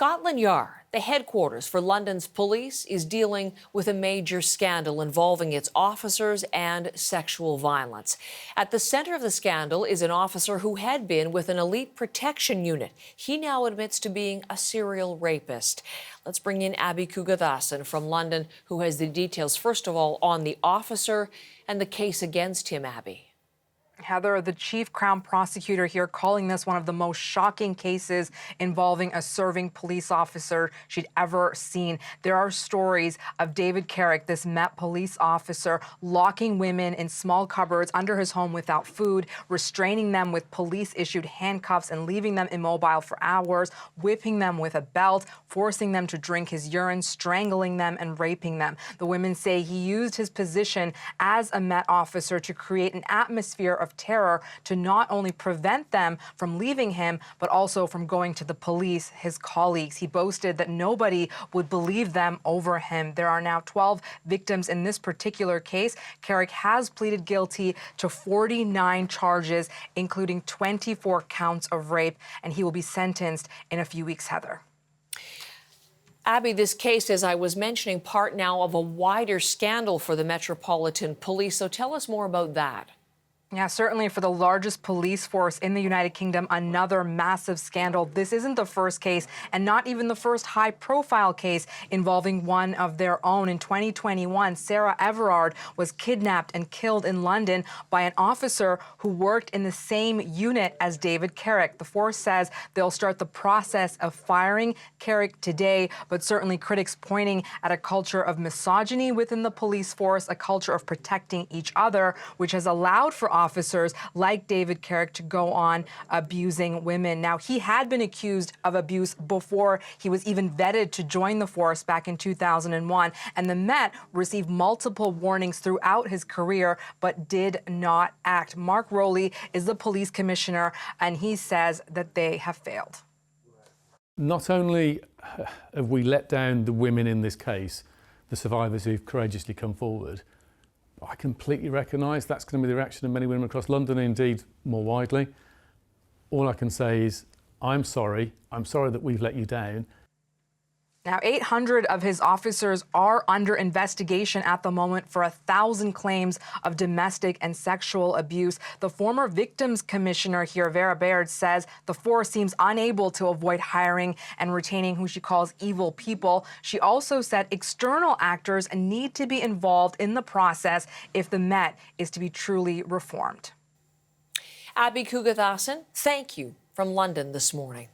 Scotland Yard, the headquarters for London's police, is dealing with a major scandal involving its officers and sexual violence. At the centre of the scandal is an officer who had been with an elite protection unit. He now admits to being a serial rapist. Let's bring in Abby Kugathasan from London, who has the details, first of all, on the officer and the case against him. Abby. Heather, the chief Crown prosecutor here, calling this one of the most shocking cases involving a serving police officer she'd ever seen. There are stories of David Carrick, this Met police officer, locking women in small cupboards under his home without food, restraining them with police-issued handcuffs and leaving them immobile for hours, whipping them with a belt, forcing them to drink his urine, strangling them and raping them. The women say he used his position as a Met officer to create an atmosphere of terror to not only prevent them from leaving him, but also from going to the police, his colleagues. He boasted that nobody would believe them over him. There are now 12 victims in this particular case. Carrick has pleaded guilty to 49 charges, including 24 counts of rape, and he will be sentenced in a few weeks, Heather. Abby, this case, as I was mentioning, part now of a wider scandal for the Metropolitan Police. So tell us more about that. Yeah, certainly for the largest police force in the United Kingdom, another massive scandal. This isn't the first case and not even the first high-profile case involving one of their own. In 2021, Sarah Everard was kidnapped and killed in London by an officer who worked in the same unit as David Carrick. The force says they'll start the process of firing Carrick today, but certainly critics pointing at a culture of misogyny within the police force, a culture of protecting each other, which has allowed for officers like David Carrick to go on abusing women. Now, he had been accused of abuse before he was even vetted to join the force back in 2001, and the Met received multiple warnings throughout his career, but did not act. Mark Rowley is the police commissioner, and he says that they have failed. Not only have we let down the women in this case, the survivors who've courageously come forward, I completely recognise that's going to be the reaction of many women across London, and indeed more widely. All I can say is, I'm sorry that we've let you down. Now, 800 of his officers are under investigation at the moment for 1,000 claims of domestic and sexual abuse. The former victims commissioner here, Vera Baird, says the force seems unable to avoid hiring and retaining who she calls evil people. She also said external actors need to be involved in the process if the Met is to be truly reformed. Abby Kugathasan, thank you from London this morning.